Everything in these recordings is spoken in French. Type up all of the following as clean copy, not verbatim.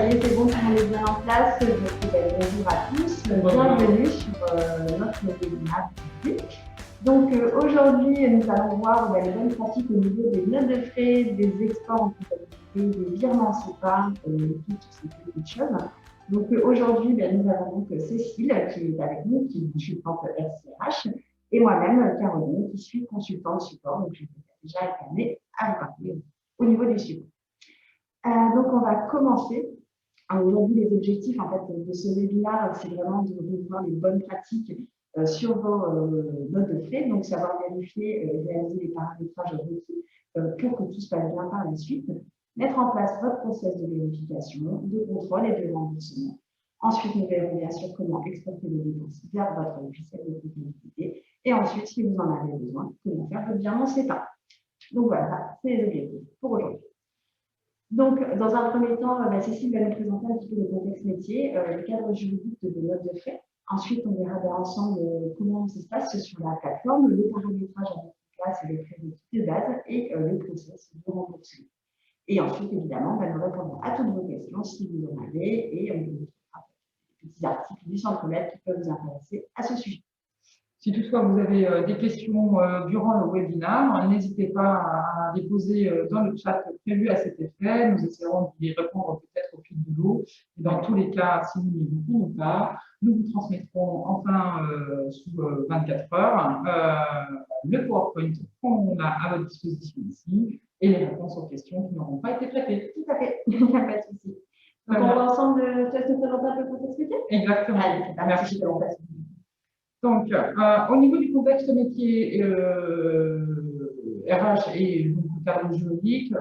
ça y est, c'est bon, tout le monde est bien en place. Bonjour à tous, bienvenue sur notre webinaire. Donc aujourd'hui, nous allons voir les bonnes pratiques au niveau des notes de frais, des exports en comptabilité, des virements SEPA et toutes ces petites choses. Donc aujourd'hui, nous avons donc Cécile qui est avec nous, qui est consultante RCH, et moi-même, Caroline, qui suis consultante support. Donc je vais déjà être amenée à vous parler au niveau des supports. Donc, on va commencer. Aujourd'hui, les objectifs en fait, de ce webinaire, c'est vraiment de voir les bonnes pratiques sur vos notes de frais. Donc, savoir vérifier et réaliser les paramétrages requis pour que tout se passe bien par la suite. Mettre en place votre process de vérification, de contrôle et de remboursement. Ensuite, nous verrons bien sûr comment exporter les dépenses vers votre logiciel de comptabilité. Et ensuite, si vous en avez besoin, comment faire votre virement SEPA. Donc, voilà, c'est les objectifs pour aujourd'hui. Donc, dans un premier temps, Cécile va nous présenter un petit peu le contexte métier, le cadre juridique de notes de frais. Ensuite, on verra ensemble comment ça se passe sur la plateforme, le paramétrage en place et les prérequis de base et le process de remboursement. Et ensuite, évidemment, nous répondrons à toutes vos questions si vous en avez et on vous fera des petits articles du centre-maître qui peuvent vous intéresser à ce sujet. Si toutefois vous avez des questions durant le webinaire, n'hésitez pas à les poser dans le chat prévu à cet effet. Nous essaierons d'y répondre peut-être au fil de l'eau. Et dans tous les cas, si nous ne vous pouvons pas, nous vous transmettrons enfin sous 24 heures le PowerPoint qu'on a à votre disposition ici et les réponses aux questions qui n'auront pas été traitées. Tout à fait, il n'y a pas de souci. Donc, on va ensemble te présenter un peu pour t'expliquer. Exactement. Allez, merci. Donc, au niveau du contexte métier RH et donc, le cadre juridique,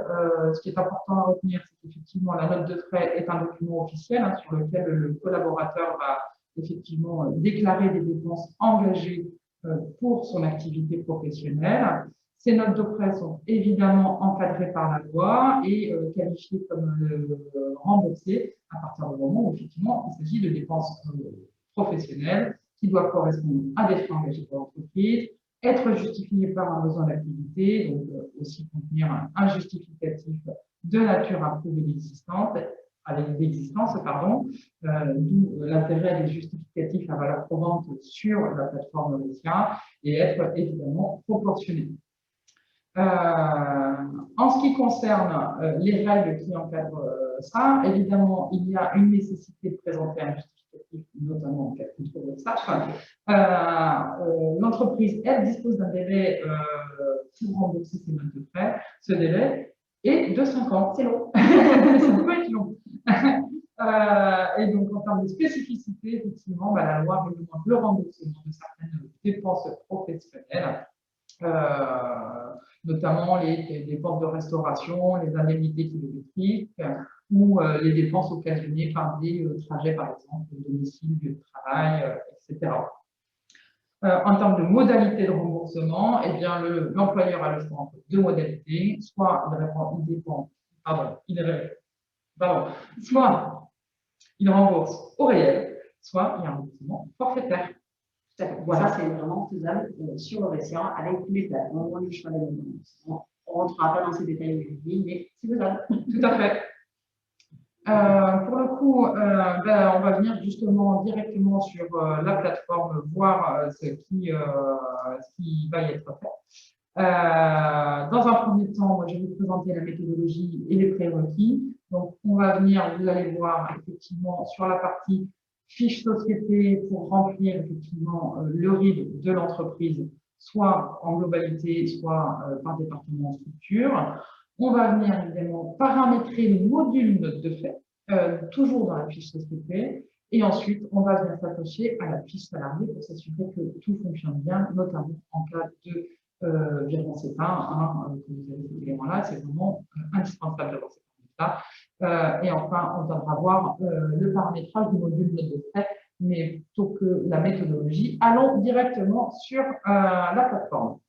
ce qui est important à retenir, c'est qu'effectivement, la note de frais est un document officiel sur lequel le collaborateur va effectivement déclarer des dépenses engagées pour son activité professionnelle. Ces notes de frais sont évidemment encadrées par la loi et qualifiées comme remboursées à partir du moment où effectivement il s'agit de dépenses professionnelles qui doivent correspondre à des frais engagés par l'entreprise, être justifiés par un besoin d'activité, donc aussi contenir un justificatif de nature à prouver l'existence, d'où l'intérêt des justificatifs à valeur probante sur la plateforme Oresia et être évidemment proportionné. En ce qui concerne les règles qui encadrent ça, évidemment, il y a une nécessité de présenter un justificatif, notamment en cas de contrôle de SAF. L'entreprise, elle, dispose d'un délai pour rembourser ses notes de frais. Ce délai est de 5 ans. C'est long. Ça peut être long. Et donc, en termes de spécificité, effectivement, la loi réglemente le remboursement de certaines dépenses professionnelles. Notamment les dépenses de restauration, les indemnités kilométriques ou les dépenses occasionnées par des trajets, par exemple, de domicile, lieu de travail, etc. En termes de modalités de remboursement, eh bien, l'employeur a le choix entre deux modalités, soit il rembourse au réel, soit il y a un remboursement forfaitaire. Voilà, ça c'est vraiment faisable sur Oresia avec tous les plateformes, le choix de on ne rentrera pas dans ces détails aujourd'hui, mais c'est faisable. Tout à fait. Pour le coup, on va venir justement directement sur la plateforme voir ce qui va y être fait. Dans un premier temps, moi, je vais vous présenter la méthodologie et les prérequis. Donc, on va venir, vous allez voir effectivement sur la partie fiche société pour remplir effectivement le RIB de l'entreprise, soit en globalité, soit par département en structure. On va venir évidemment paramétrer le module note de frais, toujours dans la fiche société. Et ensuite, on va venir s'attacher à la fiche salarié pour s'assurer que tout fonctionne bien, notamment en cas de virement SEPA, que vous avez cet élément-là, c'est vraiment indispensable d'avoir cet élément-là. Et enfin, on viendra voir le paramétrage du module note de frais, mais plutôt que la méthodologie, allons directement sur la plateforme.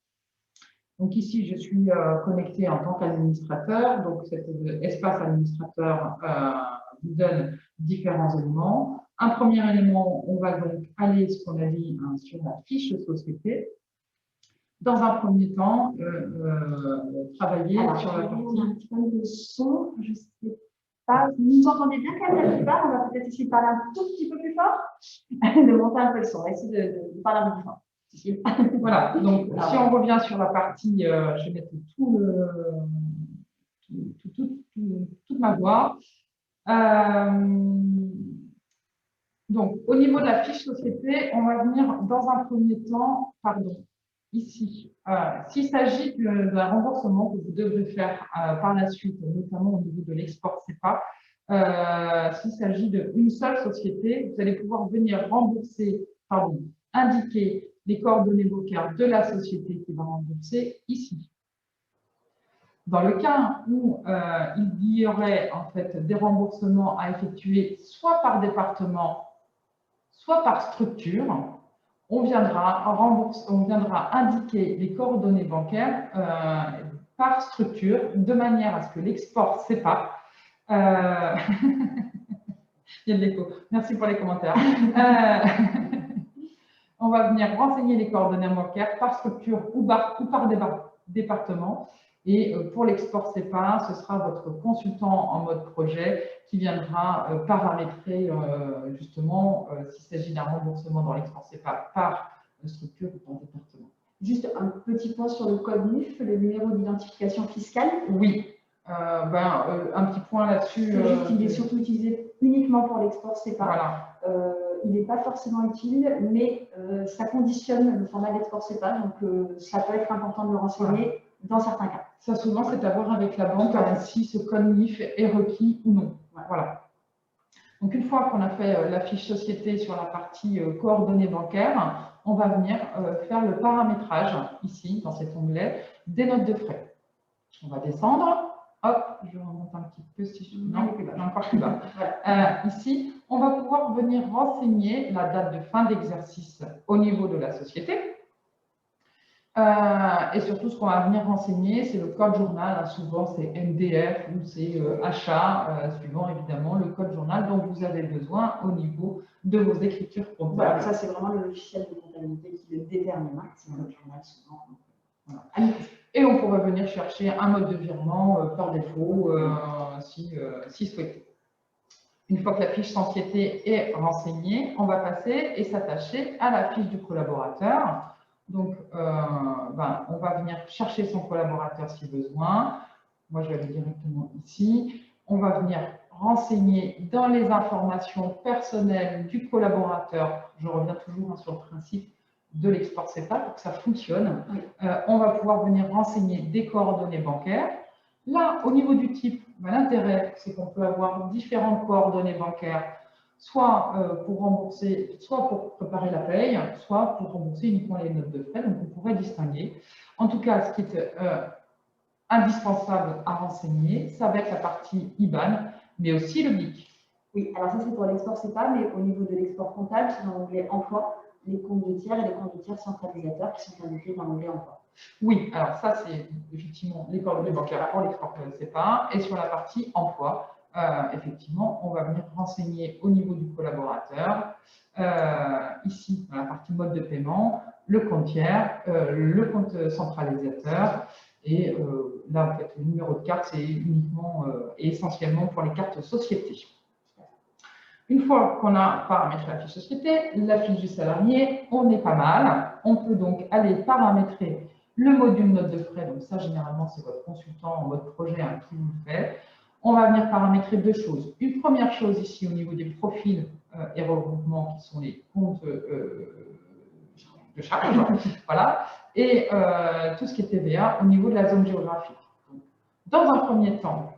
Donc ici, je suis connectée en tant qu'administrateur. Donc cet espace administrateur vous donne différents éléments. Un premier élément, on va donc aller, ce qu'on a dit, sur la fiche société. Dans un premier temps, travailler sur la partie. Un petit peu de son, je sais Vous nous entendez bien quand même la plupart? On va peut-être essayer de parler un tout petit peu plus fort, de monter un peu le son. On va essayer de parler un peu plus fort. Voilà, donc si on revient sur la partie, je vais mettre toute ma voix. Donc, au niveau de la fiche société, on va venir dans un premier temps, ici. S'il s'agit d'un remboursement que vous devrez faire par la suite, notamment au niveau de l'export CEPA, s'il s'agit d'une seule société, vous allez pouvoir venir indiquer les coordonnées bancaires de la société qui va rembourser ici. Dans le cas où il y aurait en fait des remboursements à effectuer soit par département, soit par structure, on viendra indiquer les coordonnées bancaires par structure de manière à ce que l'export CEPA. Il y a de l'écho. Merci pour les commentaires. On va venir renseigner les coordonnées bancaires par structure ou par département. Et pour l'export CEPA, ce sera votre consultant en mode projet qui viendra paramétrer justement s'il s'agit d'un remboursement dans l'export CEPA par structure ou par département. Juste un petit point sur le code NIF, le numéro d'identification fiscale. Oui, un petit point là-dessus. Il est surtout utilisé uniquement pour l'export CEPA. Voilà. Il n'est pas forcément utile, mais ça conditionne le format d'export CEPA, donc ça peut être important de le renseigner dans certains cas. Ça, souvent, c'est à voir avec la banque si ce code NIF est requis ou non. Voilà. Donc, une fois qu'on a fait la fiche société sur la partie coordonnées bancaires, on va venir faire le paramétrage, ici, dans cet onglet, des notes de frais. On va descendre. Hop, je remonte un petit peu si je... Non, encore plus bas. Ici, on va pouvoir venir renseigner la date de fin d'exercice au niveau de la société. Et surtout, ce qu'on va venir renseigner, c'est le code journal. Souvent, c'est MDF ou c'est achat, suivant évidemment le code journal dont vous avez besoin au niveau de vos écritures comptables. Voilà, ça, c'est vraiment le logiciel de comptabilité qui le détermine. C'est le code journal souvent. Voilà. Et on pourrait venir chercher un mode de virement par défaut si souhaité. Une fois que la fiche société est renseignée, on va passer et s'attacher à la fiche du collaborateur. Donc, on va venir chercher son collaborateur si besoin. Moi, je vais aller directement ici. On va venir renseigner dans les informations personnelles du collaborateur. Je reviens toujours sur le principe de l'export CEPA pour que ça fonctionne. On va pouvoir venir renseigner des coordonnées bancaires. Là, au niveau du type, l'intérêt, c'est qu'on peut avoir différentes coordonnées bancaires, soit pour rembourser, soit pour préparer la paye, soit pour rembourser uniquement les notes de frais. Donc, on pourrait distinguer. En tout cas, ce qui est indispensable à renseigner, ça va être la partie IBAN, mais aussi le BIC. Oui, alors ça, c'est pour l'export CEPA, mais au niveau de l'export comptable, c'est dans l'onglet emploi, les comptes de tiers et les comptes de tiers centralisateurs qui sont indiqués dans l'onglet emploi. Oui, alors ça, c'est effectivement les coordonnées bancaires pour l'export CEPA. Et sur la partie emploi, effectivement, on va venir renseigner au niveau du collaborateur, ici, dans la partie mode de paiement, le compte tiers, le compte centralisateur. Et là, en fait, le numéro de carte, c'est uniquement et essentiellement pour les cartes société. Une fois qu'on a paramétré la fiche société, la fiche du salarié, on est pas mal. On peut donc aller paramétrer le module note de frais. Donc ça, généralement, c'est votre consultant en mode projet qui vous le fait. On va venir paramétrer deux choses. Une première chose ici, au niveau des profils et regroupements, qui sont les comptes de charge. Voilà. Et tout ce qui est TVA au niveau de la zone géographique. Dans un premier temps,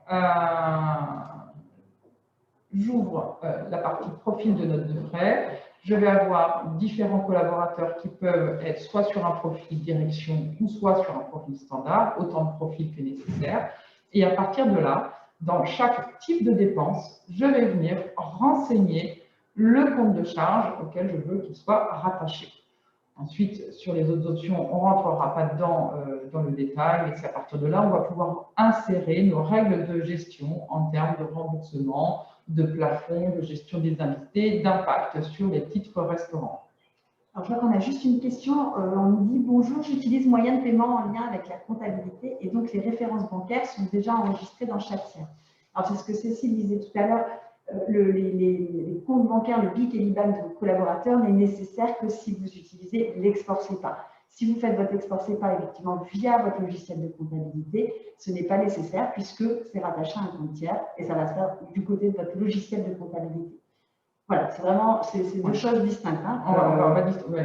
j'ouvre la partie profil de note de frais. Je vais avoir différents collaborateurs qui peuvent être soit sur un profil direction ou soit sur un profil standard, autant de profils que nécessaire. Et à partir de là, dans chaque type de dépense, je vais venir renseigner le compte de charge auquel je veux qu'il soit rattaché. Ensuite, sur les autres options, on ne rentrera pas dedans dans le détail, mais c'est à partir de là, on va pouvoir insérer nos règles de gestion en termes de remboursement, de plafond, de gestion des invités, d'impact sur les titres restaurants. Alors, je vois qu'on a juste une question. On nous dit « Bonjour, j'utilise moyen de paiement en lien avec la comptabilité et donc les références bancaires sont déjà enregistrées dans chaque tiers. Alors, c'est ce que Cécile disait tout à l'heure, les comptes bancaires, le BIC et l'IBAN de vos collaborateurs n'est nécessaire que si vous utilisez l'export SEPA. Si vous faites votre export SEPA effectivement via votre logiciel de comptabilité, ce n'est pas nécessaire puisque c'est rattaché à un compte tiers et ça va se faire du côté de votre logiciel de comptabilité. Voilà, c'est vraiment deux choses distinctes. Hein.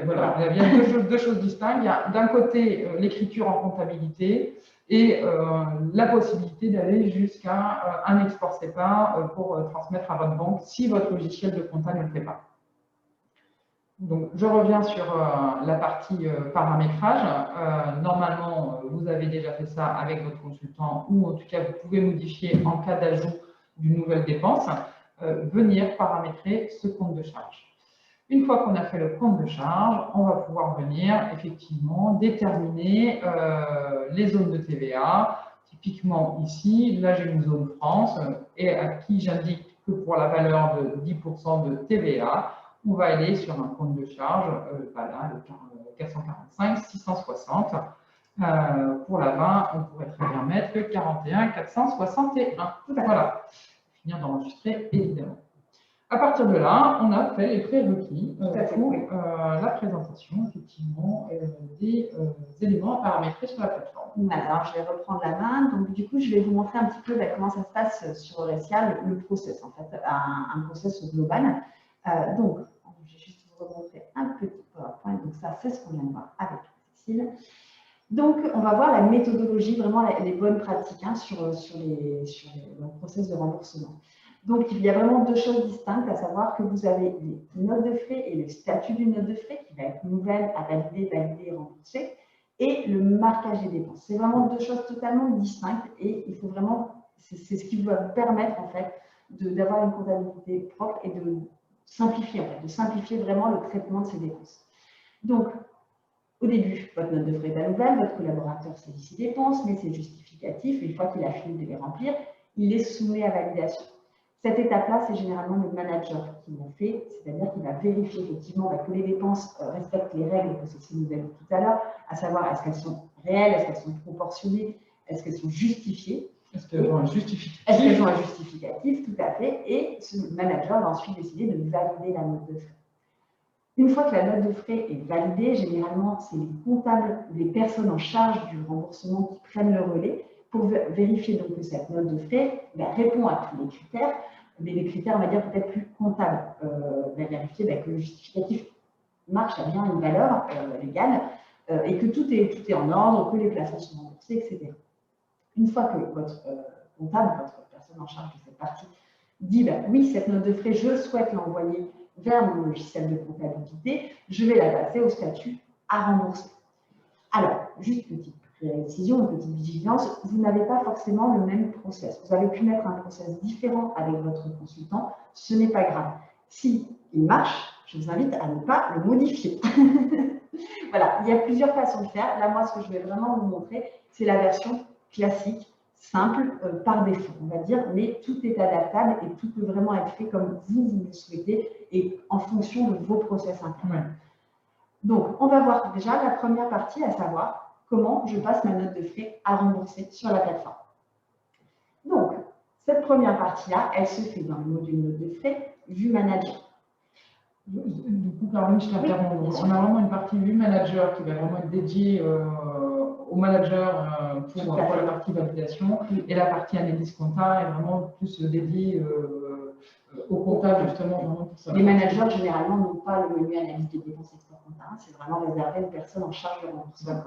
Voilà. Il y a deux choses distinctes. Il y a d'un côté l'écriture en comptabilité et la possibilité d'aller jusqu'à un export SEPA pour transmettre à votre banque si votre logiciel de compta ne le fait pas. Donc, je reviens sur la partie paramétrage. Normalement, vous avez déjà fait ça avec votre consultant ou en tout cas, vous pouvez modifier en cas d'ajout d'une nouvelle dépense, venir paramétrer ce compte de charge. Une fois qu'on a fait le compte de charge, on va pouvoir venir effectivement déterminer les zones de TVA. Typiquement ici, là j'ai une zone France et à qui j'indique que pour la valeur de 10% de TVA, on va aller sur un compte de charge, là, le 445 660. Pour la 20, on pourrait très bien mettre le 41 461. Voilà. Finir d'enregistrer, évidemment. À partir de là, on a fait les prérequis pour la présentation, effectivement, des éléments à paramétrer sur la plateforme. Alors, je vais reprendre la main. Donc, du coup, je vais vous montrer un petit peu comment ça se passe sur Aurecia, le process, en fait, un process global. Donc, je vais juste vous remontrer un petit PowerPoint. Donc, ça, c'est ce qu'on vient de voir avec Cécile. Donc, on va voir la méthodologie, vraiment les bonnes pratiques hein, sur le process de remboursement. Donc, il y a vraiment deux choses distinctes, à savoir que vous avez les notes de frais et le statut d'une note de frais qui va être nouvelle à valider, valider et rembourser, et le marquage des dépenses. C'est vraiment deux choses totalement distinctes et il faut vraiment, c'est ce qui va vous permettre en fait d'avoir une comptabilité propre et de simplifier, en fait, de simplifier vraiment le traitement de ces dépenses. Donc, au début, votre note de frais est pas nouvelle, votre collaborateur saisit ses dépenses, met ses justificatifs, une fois qu'il a fini de les remplir, il les soumet à validation. Cette étape-là, c'est généralement le manager qui l'a fait, c'est-à-dire qu'il va vérifier effectivement que les dépenses respectent les règles que Cécile nous a dit tout à l'heure, à savoir est-ce qu'elles sont réelles, est-ce qu'elles sont proportionnées, est-ce qu'elles sont justifiées. Est-ce qu'elles ont un justificatif? Est-ce qu'elles ont un justificatif, tout à fait. Et ce manager va ensuite décider de valider la note de frais. Une fois que la note de frais est validée, généralement, c'est les comptables, les personnes en charge du remboursement qui prennent le relais pour vérifier donc que cette note de frais répond à tous les critères, mais les critères, on va dire, peut-être plus comptables. Vérifier que le justificatif marche à bien une valeur légale et que tout est en ordre, que les plafonds sont remboursés, etc. Une fois que votre comptable, votre personne en charge de cette partie, dit oui, cette note de frais, je souhaite l'envoyer vers mon logiciel de comptabilité, je vais la passer au statut à rembourser. Alors, juste petite précision, une petite vigilance, vous n'avez pas forcément le même process. Vous avez pu mettre un process différent avec votre consultant, ce n'est pas grave. Si il marche, je vous invite à ne pas le modifier. Voilà, il y a plusieurs façons de faire. Là, moi, ce que je vais vraiment vous montrer, c'est la version classique, simple, par défaut, on va dire, mais tout est adaptable et tout peut vraiment être fait comme vous le souhaitez et en fonction de vos process internes. Ouais. Donc, on va voir déjà la première partie, à savoir comment je passe ma note de frais à rembourser sur la plateforme. Donc, cette première partie-là, elle se fait dans le module note de frais, vue manager. Du coup, Caroline, je t'interromps. Oui, on a vraiment une partie vue manager qui va vraiment être dédiée au manager pour la partie validation et la partie analyse compta est vraiment plus dédiée au comptable justement. Vraiment pour ça. Les managers généralement n'ont pas le menu analyse des dépenses export compta, c'est vraiment réservé aux personnes en charge de remboursement.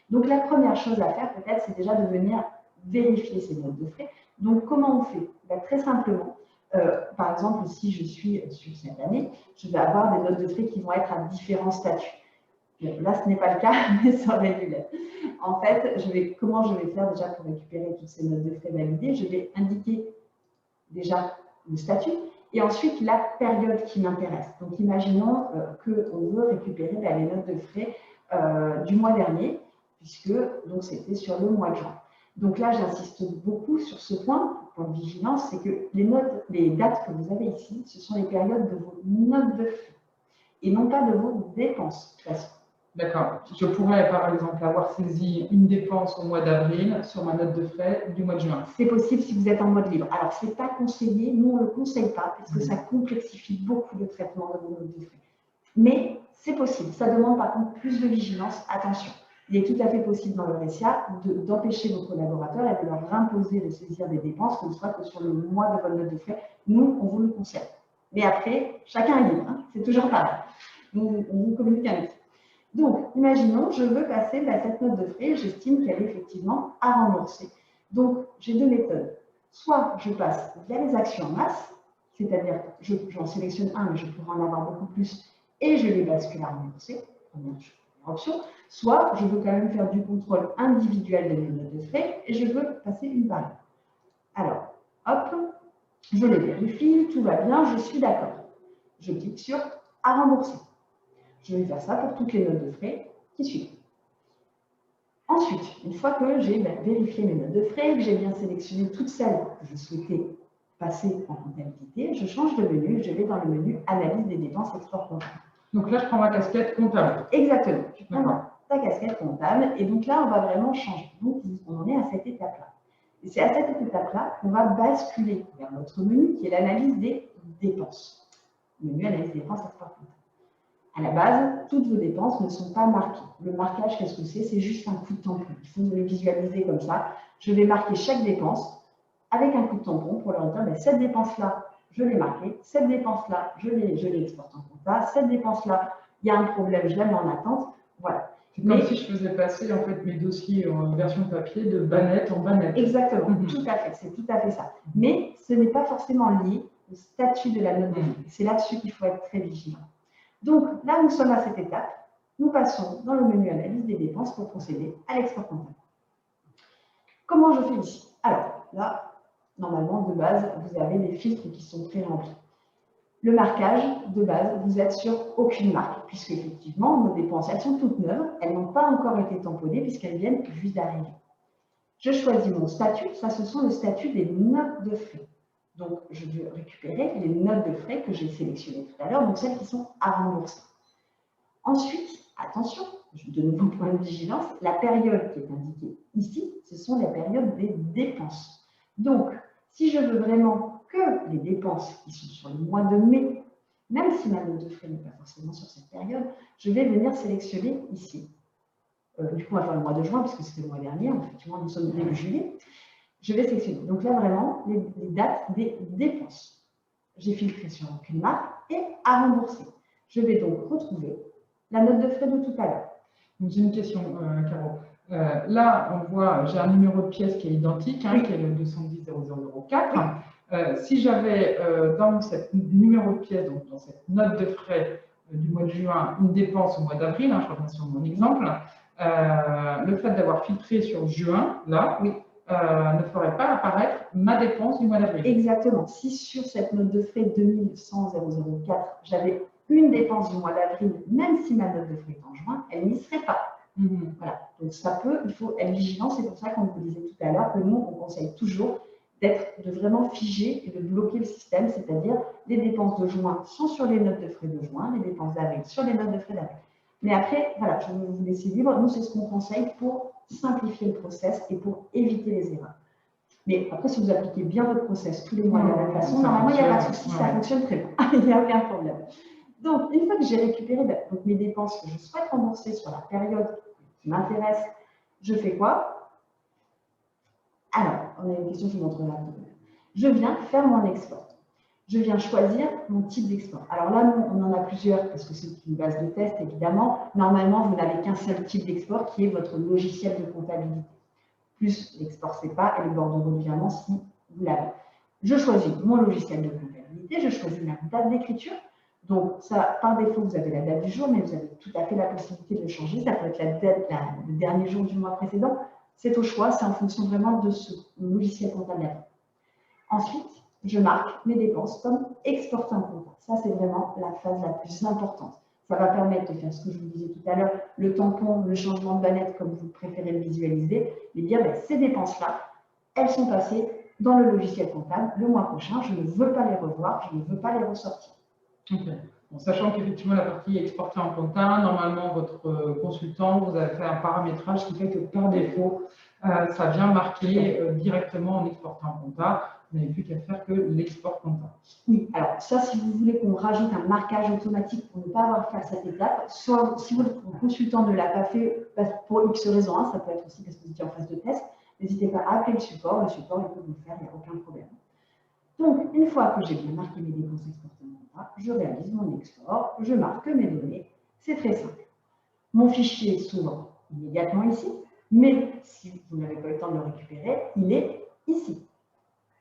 Donc la première chose à faire peut-être, c'est déjà de venir vérifier ces notes de frais. Donc comment on fait? Très simplement. Par exemple, si je suis sur cette année, je vais avoir des notes de frais qui vont être à différents statuts. Là, ce n'est pas le cas, mais ça aurait dû l'être. En fait, comment je vais faire déjà pour récupérer toutes ces notes de frais validées? Je vais indiquer déjà le statut et ensuite la période qui m'intéresse. Donc, imaginons qu'on veut récupérer les notes de frais du mois dernier, puisque c'était sur le mois de juin. Donc là, j'insiste beaucoup sur ce point de vigilance, c'est que les dates que vous avez ici, ce sont les périodes de vos notes de frais et non pas de vos dépenses. D'accord. Je pourrais, par exemple, avoir saisi une dépense au mois d'avril sur ma note de frais du mois de juin. C'est possible si vous êtes en mode libre. Alors, ce n'est pas conseillé, nous, on ne le conseille pas, parce que ça complexifie beaucoup le traitement de vos notes de frais. Mais c'est possible. Ça demande par contre plus de vigilance. Attention, il est tout à fait possible dans le RSIA d'empêcher vos collaborateurs et de leur imposer de saisir des dépenses, que ce soit que sur le mois de votre note de frais. Nous, on vous le conseille. Mais après, chacun est libre. Hein, c'est toujours pareil. On vous communique avec. Donc, imaginons, je veux passer cette note de frais, j'estime qu'elle est effectivement à rembourser. Donc, j'ai deux méthodes. Soit je passe via les actions en masse, c'est-à-dire j'en sélectionne un, mais je pourrais en avoir beaucoup plus, et je les bascule à rembourser, première option. Soit je veux quand même faire du contrôle individuel de mes notes de frais, et je veux passer une par une. Alors, hop, je les vérifie, tout va bien, je suis d'accord. Je clique sur « À rembourser ». Je vais faire ça pour toutes les notes de frais qui suivent. Ensuite, une fois que j'ai vérifié mes notes de frais, que j'ai bien sélectionné toutes celles que je souhaitais passer en comptabilité, je change de menu, je vais dans le menu Analyse des dépenses export comptable. Donc là, je prends ma casquette comptable. Exactement. Tu prends ta casquette comptable et donc là, on va vraiment changer. Donc, on en est à cette étape-là. Et c'est à cette étape-là qu'on va basculer vers notre menu qui est l'analyse des dépenses. Le menu Analyse des dépenses export comptable. À la base, toutes vos dépenses ne sont pas marquées. Le marquage, qu'est-ce que c'est? C'est juste un coup de tampon. Il faut le visualiser comme ça. Je vais marquer chaque dépense avec un coup de tampon pour leur dire, cette dépense-là, je l'ai marquée. Cette dépense-là, je l'ai exportée en compta. Cette dépense-là, il y a un problème, je la mets en attente. Voilà. C'est comme si je faisais passer en fait mes dossiers en version papier de bannette en bannette. Exactement, tout à fait, c'est tout à fait ça. Mais ce n'est pas forcément lié au statut de la note de frais. C'est là-dessus qu'il faut être très vigilant. Donc là, nous sommes à cette étape. Nous passons dans le menu Analyse des dépenses pour procéder à l'export comptable. Comment je fais ici? Alors là, normalement, de base, vous avez des filtres qui sont pré-remplis. Le marquage, de base, vous êtes sur aucune marque, puisque effectivement, nos dépenses, elles sont toutes neuves, elles n'ont pas encore été tamponnées, puisqu'elles viennent juste d'arriver. Je choisis mon statut, ça, ce sont le statut des notes de frais. Donc, je vais récupérer les notes de frais que j'ai sélectionnées tout à l'heure, donc celles qui sont à rembourser. Ensuite, attention, de nouveau point de vigilance, la période qui est indiquée ici, ce sont les périodes des dépenses. Donc, si je veux vraiment que les dépenses qui sont sur le mois de mai, même si ma note de frais n'est pas forcément sur cette période, je vais venir sélectionner ici. Du coup, on va faire le mois de juin, puisque c'était le mois dernier, effectivement, nous sommes début juillet. Je vais sélectionner. Donc là, vraiment, les dates des dépenses. J'ai filtré sur aucune marque et à rembourser. Je vais donc retrouver la note de frais de tout à l'heure. J'ai une question, Caro. Là, on voit, j'ai un numéro de pièce qui est identique, hein, qui est le 210 0004. Si j'avais dans ce numéro de pièce, donc dans cette note de frais du mois de juin, une dépense au mois d'avril, hein, je reviens sur mon exemple, le fait d'avoir filtré sur juin, là, ne ferait pas apparaître ma dépense du mois d'avril. Exactement. Si sur cette note de frais 2100 004, j'avais une dépense du mois d'avril, même si ma note de frais est en juin, elle n'y serait pas. Voilà. Donc ça peut, il faut être vigilant. C'est pour ça qu'on vous disait tout à l'heure que nous, on conseille toujours de vraiment figer et de bloquer le système, c'est-à-dire les dépenses de juin sont sur les notes de frais de juin, les dépenses d'avril sur les notes de frais d'avril. Mais après, voilà, je vais vous laisser libre. Nous, c'est ce qu'on conseille pour simplifier le process et pour éviter les erreurs. Mais après, si vous appliquez bien votre process tous les mois de la même façon, normalement, il n'y a pas de souci, ça fonctionne très bien. Il n'y a aucun problème. Donc, une fois que j'ai récupéré donc, mes dépenses que je souhaite rembourser sur la période qui m'intéresse, je fais quoi? Alors, on a une question qui montre là. Je viens faire mon export. Je viens choisir mon type d'export. Alors là, nous, on en a plusieurs parce que c'est une base de test, évidemment. Normalement, vous n'avez qu'un seul type d'export qui est votre logiciel de comptabilité. Plus l'export CEPA et le bordereau de virement si vous l'avez. Je choisis mon logiciel de comptabilité, je choisis ma date d'écriture. Donc, ça, par défaut, vous avez la date du jour, mais vous avez tout à fait la possibilité de le changer. Ça peut être la date, le dernier jour du mois précédent. C'est au choix, c'est en fonction vraiment de ce logiciel comptable. Ensuite, je marque mes dépenses comme exporter en compta. Ça, c'est vraiment la phase la plus importante. Ça va permettre de faire ce que je vous disais tout à l'heure, le tampon, le changement de bannette, comme vous préférez le visualiser, et dire ces dépenses-là, elles sont passées dans le logiciel comptable le mois prochain. Je ne veux pas les revoir, je ne veux pas les ressortir. Okay. Bon, sachant qu'effectivement, la partie exportée en compta, normalement, votre consultant, vous avez fait un paramétrage qui fait que par défaut, ça vient marquer directement en exportant en compta. Vous n'avez plus qu'à faire que l'export compta. Oui, alors ça, si vous voulez qu'on rajoute un marquage automatique pour ne pas avoir à faire cette étape, soit si votre consultant ne l'a pas fait pour X raisons, hein, ça peut être aussi parce que vous étiez en phase de test, n'hésitez pas à appeler le support il peut vous le faire, il n'y a aucun problème. Donc, une fois que j'ai bien marqué mes dépenses exportées en compta, je réalise mon export, je marque mes données, c'est très simple. Mon fichier s'ouvre immédiatement ici, mais si vous n'avez pas eu le temps de le récupérer, il est ici.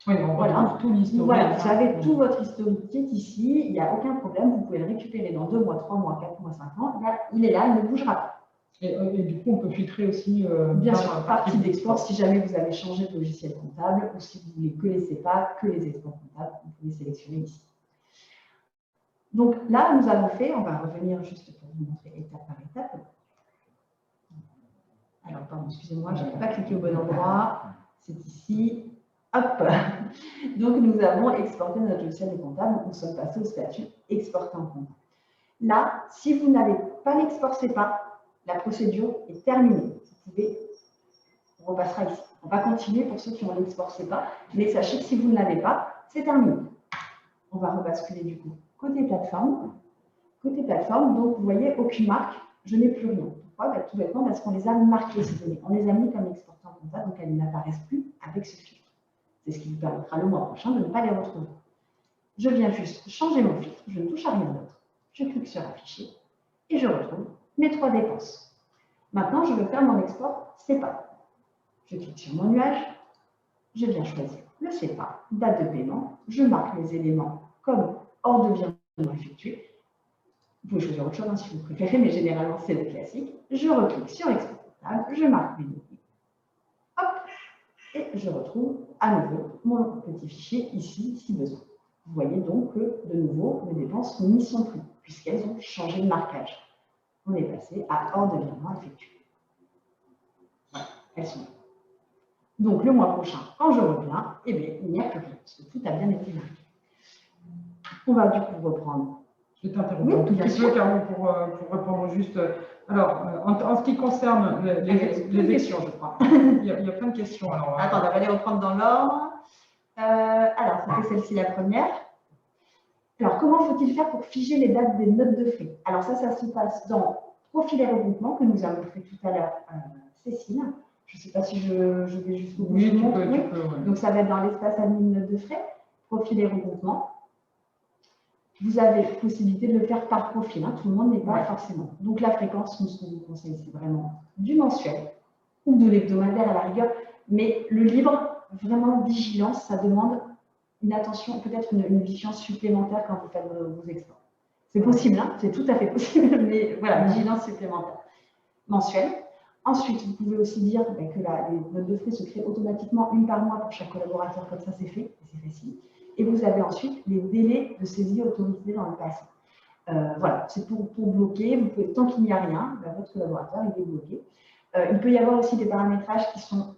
Oui, on retrouve tout l'historique. Voilà, vous avez tout votre historique qui est ici, il n'y a aucun problème, vous pouvez le récupérer dans 2 mois, 3 mois, 4 mois, 5 ans, il est là, il ne bougera pas. Et du coup, on peut filtrer aussi bien sûr, partie d'export, si jamais vous avez changé de logiciel comptable ou si vous voulez que les CEPA, que les exports comptables, vous pouvez sélectionner ici. Donc là, nous avons fait, on va revenir juste pour vous montrer étape par étape. Alors, pardon, excusez-moi, je n'ai pas cliqué au bon endroit, c'est ici. Hop. Donc, nous avons exporté notre logiciel de comptable, nous sommes passés au statut exporter en comptable. Là, si vous n'avez pas l'export CEPA, la procédure est terminée. Vous pouvez, on repassera ici. On va continuer pour ceux qui ont l'export CEPA, mais sachez que si vous ne l'avez pas, c'est terminé. On va rebasculer du coup côté plateforme. Côté plateforme, donc vous voyez, aucune marque, je n'ai plus rien. Pourquoi? Tout bêtement parce qu'on les a marquées ces données. On les a mis comme exportant comptable, donc elles n'apparaissent plus avec ce filtre. C'est ce qui vous permettra le mois prochain de ne pas les retrouver. Je viens juste changer mon filtre, je ne touche à rien d'autre. Je clique sur afficher et je retrouve mes 3 dépenses. Maintenant, je veux faire mon export CEPA. Je clique sur mon nuage, je viens choisir le CEPA, date de paiement, je marque les éléments comme hors de virement effectué. Vous pouvez choisir autre chose si vous préférez, mais généralement c'est le classique. Je reclique sur export comptable, je marque mes données. Hop, et je retrouve à nouveau mon petit fichier ici si besoin. Vous voyez donc que de nouveau, mes dépenses n'y sont plus, puisqu'elles ont changé de marquage. On est passé à hors de virement effectué. Voilà, elles sont là. Donc le mois prochain, quand je reviens, eh bien, il n'y a plus rien, parce que tout a bien été marqué. On va du coup reprendre. Je vais t'interrompre un tout petit peu, Caro, pour répondre juste. Alors, en ce qui concerne les questions, je crois. Il y a plein de questions. Alors, attends, on va les reprendre dans l'ordre. Alors, c'était celle-ci la première. Alors, comment faut-il faire pour figer les dates des notes de frais? Alors ça se passe dans profil et regroupement que nous avons fait tout à l'heure, Cécile. Je ne sais pas si je vais jusqu'au bout. Oui, tu peux, ouais. Donc ça va être dans l'espace admin notes de frais, profil et regroupement. Vous avez possibilité de le faire par profil, hein. Tout le monde n'est pas forcément. Donc la fréquence, nous, ce qu'on vous conseille, c'est vraiment du mensuel ou de l'hebdomadaire à la rigueur. Mais le libre, vraiment vigilance, ça demande une attention, peut-être une vigilance supplémentaire quand vous faites vos exports. C'est possible, hein, c'est tout à fait possible, mais voilà, vigilance supplémentaire. Mensuel. Ensuite, vous pouvez aussi dire que les notes de frais se créent automatiquement une par mois pour chaque collaborateur, comme ça c'est fait, c'est facile. Et vous avez ensuite les délais de saisie autorisés dans le passé. Voilà, c'est pour bloquer. Vous pouvez, tant qu'il n'y a rien, votre collaborateur il est bloqué. Il peut y avoir aussi des paramétrages qui sont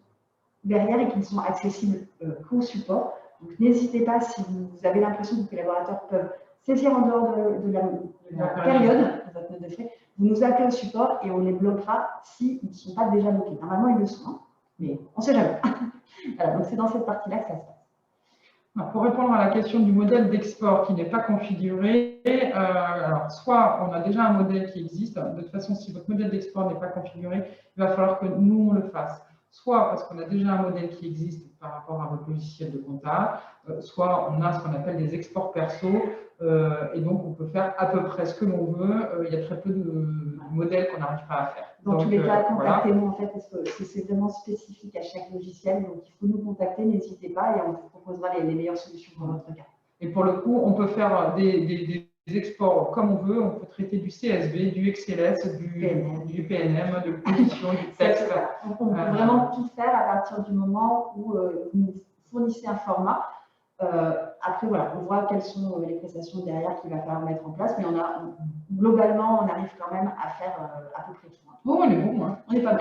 derrière et qui ne sont accessibles qu'au support. Donc n'hésitez pas, si vous avez l'impression que vos collaborateurs peuvent saisir en dehors de la période de votre note de frais, vous nous appelez au support et on les bloquera s'ils ne sont pas déjà bloqués. Normalement, ils le sont, hein, mais on ne sait jamais. Voilà, donc c'est dans cette partie-là que ça se passe. Pour répondre à la question du modèle d'export qui n'est pas configuré, alors soit on a déjà un modèle qui existe, de toute façon si votre modèle d'export n'est pas configuré, il va falloir que nous on le fasse. Soit parce qu'on a déjà un modèle qui existe par rapport à votre logiciel de compta, soit on a ce qu'on appelle des exports perso, et donc on peut faire à peu près ce que l'on veut. Il y a très peu de modèles qu'on n'arrive pas à faire. Dans tous les cas, contactez-nous en fait, parce que c'est vraiment spécifique à chaque logiciel, donc il faut nous contacter, n'hésitez pas, et on vous proposera les meilleures solutions pour votre cas. Et pour le coup, on peut faire des exports comme on veut, on peut traiter du CSV, du XLS, du PNM, de l'opposition, du texte. On peut vraiment tout faire à partir du moment où vous nous fournissez un format. Après, voilà, on voit quelles sont les prestations derrière qu'il va falloir mettre en place, mais globalement, on arrive quand même à faire à peu près tout. Oh, on est bon, hein. On n'est pas mal.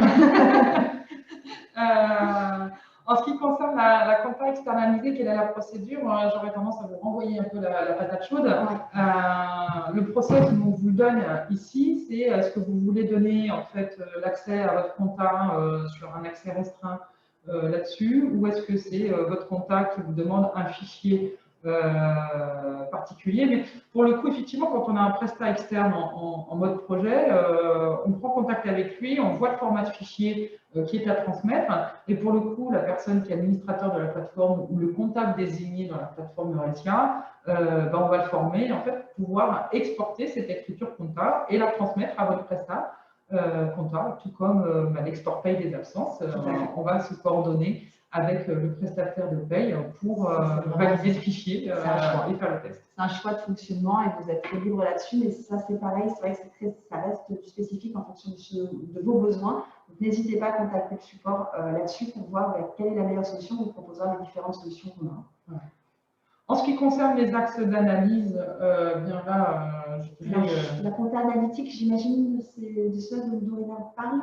En ce qui concerne la compta externalisée, quelle est la procédure? J'aurais tendance à vous renvoyer un peu la patate chaude. Le process, on vous le donne ici, c'est est-ce que vous voulez donner en fait l'accès à votre compta sur un accès restreint là-dessus, ou est-ce que c'est votre compta qui vous demande un fichier particulier. Mais pour le coup, effectivement, quand on a un prestat externe en mode projet, on prend contact avec lui, on voit le format de fichier qui est à transmettre, et pour le coup, la personne qui est administrateur de la plateforme ou le comptable désigné dans la plateforme Euretia, on va le former et en fait pouvoir exporter cette écriture compta et la transmettre à votre prestat comptable, tout comme l'export paye des absences. On va se coordonner avec le prestataire de paye pour valider le fichier et faire le test. C'est un choix de fonctionnement et vous êtes très libre là-dessus, mais ça c'est pareil, c'est vrai que ça reste spécifique en fonction de vos besoins. N'hésitez pas à contacter le support là-dessus pour voir quelle est la meilleure solution. On vous proposera les différentes solutions qu'on a. Ouais. En ce qui concerne les axes d'analyse, bien là, la compta analytique, j'imagine, c'est de cela dont Dorina parle.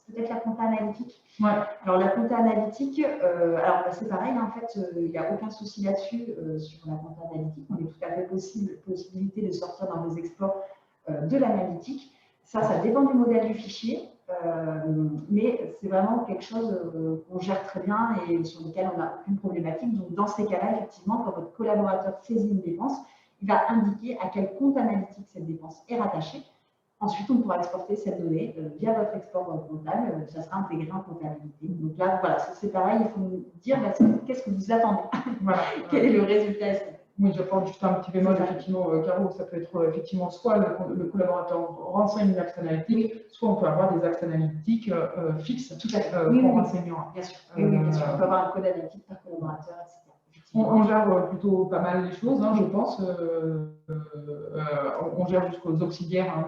Peut-être la compta analytique. Ouais. Alors la compta analytique, c'est pareil, en fait, il n'y a aucun souci là-dessus sur la compta analytique. On est tout à fait possibilité de sortir dans les exports de l'analytique. Ça dépend du modèle du fichier. Mais c'est vraiment quelque chose qu'on gère très bien et sur lequel on n'a aucune problématique. Donc, dans ces cas-là, effectivement, quand votre collaborateur saisit une dépense, il va indiquer à quel compte analytique cette dépense est rattachée. Ensuite, on pourra exporter cette donnée via votre export comptable. Ça sera intégré en comptabilité. Donc là, voilà, c'est pareil, il faut nous dire qu'est-ce que vous attendez. Voilà. Quel est le résultat. Oui, je pense juste un petit bémol, effectivement, Caro, ça peut être effectivement soit le collaborateur renseigne une axe analytique, soit on peut avoir des axes analytiques fixes pour renseignants. Bien sûr. Bien sûr. On peut avoir un code analytique par collaborateur, etc. On gère plutôt pas mal les choses, hein, je pense. On gère jusqu'aux auxiliaires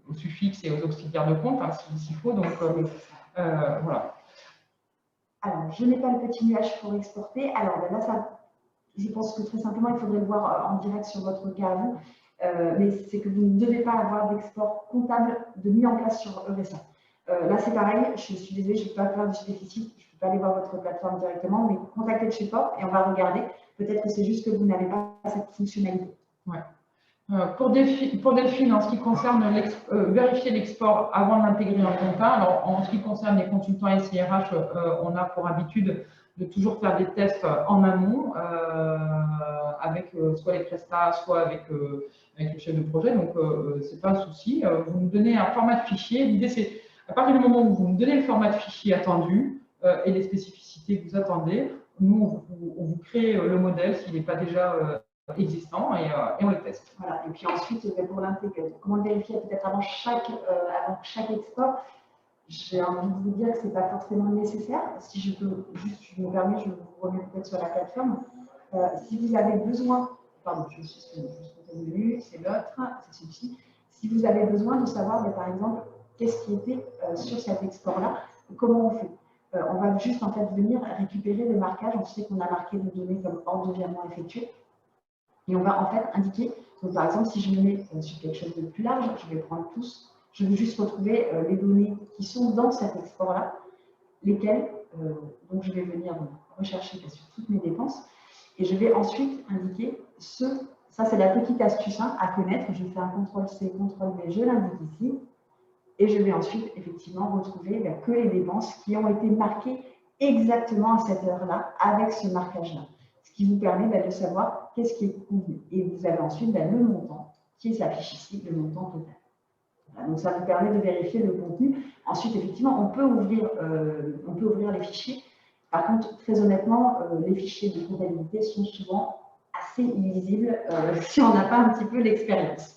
aux suffixes et aux auxiliaires de compte, hein, s'il faut. Donc, voilà. Alors, je n'ai pas le petit nuage pour exporter. Alors, là, je pense que très simplement, il faudrait le voir en direct sur votre cas à vous. Mais c'est que vous ne devez pas avoir d'export comptable mis en place sur Euretia. Là, c'est pareil. Je suis désolée, je ne peux pas faire du déficit. Je ne peux pas aller voir votre plateforme directement, mais contactez le support et on va regarder. Peut-être que c'est juste que vous n'avez pas cette fonctionnalité. Ouais. Pour Delphine, en ce qui concerne vérifier l'export avant de l'intégrer en compta, alors en ce qui concerne les consultants SIRH, on a pour habitude de toujours faire des tests en amont avec soit les prestats, soit avec le chef de projet, donc ce n'est pas un souci. Vous nous donnez un format de fichier. L'idée, c'est à partir du moment où vous nous donnez le format de fichier attendu et les spécificités que vous attendez, nous, on vous crée le modèle s'il n'est pas déjà existant et on le teste. Voilà. Et puis ensuite, pour l'intégrer, comment le vérifier peut-être avant chaque export, j'ai envie de vous dire que ce n'est pas forcément nécessaire. Si je peux, juste, je me permets, je vous remets peut-être sur la plateforme. Si vous avez besoin, pardon, je suis au menu, c'est l'autre, c'est celui-ci. Si vous avez besoin de savoir, par exemple, qu'est-ce qui était sur cet export-là, comment on fait. On va juste en fait venir récupérer le marquage. On sait qu'on a marqué des données comme ordre de virement effectué. Et on va en fait indiquer, donc par exemple, si je me mets sur quelque chose de plus large, je vais prendre tous, je vais juste retrouver les données qui sont dans cet export-là, lesquelles, donc je vais venir rechercher sur toutes mes dépenses, et je vais ensuite indiquer ça c'est la petite astuce à connaître, je fais un CTRL-C, CTRL-V, je l'indique ici, et je vais ensuite effectivement retrouver que les dépenses qui ont été marquées exactement à cette heure-là, avec ce marquage-là. Ce qui vous permet de savoir qu'est-ce qui est convenu. Et vous avez ensuite le montant qui s'affiche ici, le montant total. Voilà, donc ça vous permet de vérifier le contenu. Ensuite, effectivement, on peut ouvrir les fichiers. Par contre, très honnêtement, les fichiers de comptabilité sont souvent assez illisibles si on n'a pas un petit peu l'expérience.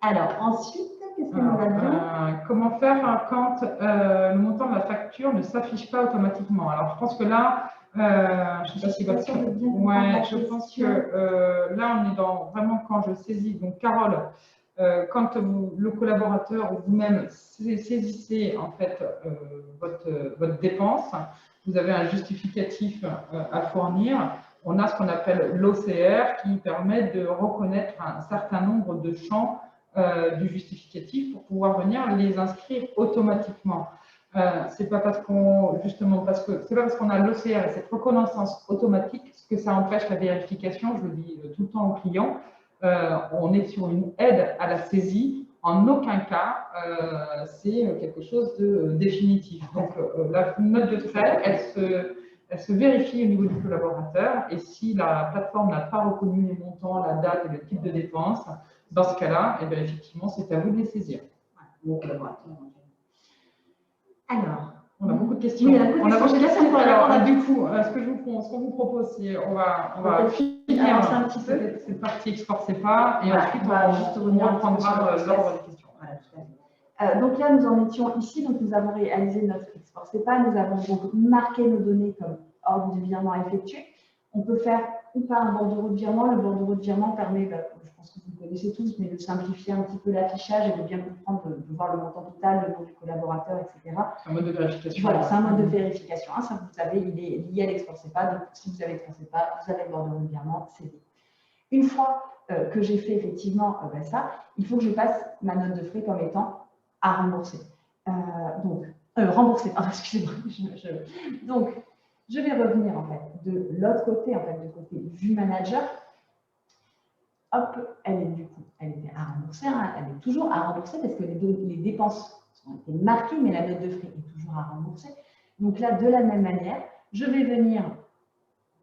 Alors, ensuite, qu'est-ce que nous avions comment faire quand le montant de la facture ne s'affiche pas automatiquement? Alors, je pense que là, je ne sais pas si votre... Ouais, je pense que là, on est dans vraiment quand je saisis. Donc, Carole, quand le collaborateur ou vous-même saisissez en fait votre dépense, vous avez un justificatif à fournir. On a ce qu'on appelle l'OCR qui permet de reconnaître un certain nombre de champs du justificatif pour pouvoir venir les inscrire automatiquement. C'est pas parce qu'on justement c'est pas parce qu'on a l'OCR et cette reconnaissance automatique que ça empêche la vérification. Je le dis tout le temps aux clients. On est sur une aide à la saisie. En aucun cas, c'est quelque chose de définitif. Donc, la note de frais, elle se vérifie au niveau du collaborateur. Et si la plateforme n'a pas reconnu les montants, la date et le type de dépense, dans ce cas-là, eh bien, effectivement, c'est à vous de les saisir. Alors, on a beaucoup de questions. Oui, on a beaucoup de questions. Alors, du coup, ce qu'on vous propose, c'est on va finir un petit peu cette partie export CEPA et ensuite on va juste revenir reprendra l'ordre des questions. Voilà, donc là, nous en étions ici. Donc, nous avons réalisé notre export CEPA. Nous avons donc marqué nos données comme ordre de virement effectué. On peut faire ou pas un bordereau de virement. Le bordereau de virement permet, je pense que vous le connaissez tous, mais de simplifier un petit peu l'affichage et de bien comprendre, de voir le montant total, le nom du collaborateur, etc. C'est un mode de vérification. Voilà, c'est un mode de vérification. Ça, vous savez, il est lié à l'export CEPA. Donc, si vous avez l'export CEPA, vous avez le bordereau de virement, c'est dit. Une fois que j'ai fait effectivement ça, il faut que je passe ma note de frais comme étant à rembourser. Rembourser, pardon, excusez-moi. Donc, je vais revenir en fait de l'autre côté, en fait, de côté vue manager. Hop, elle était à rembourser, hein, elle est toujours à rembourser parce que les dépenses ont été marquées, mais la note de frais est toujours à rembourser. Donc là, de la même manière, je vais venir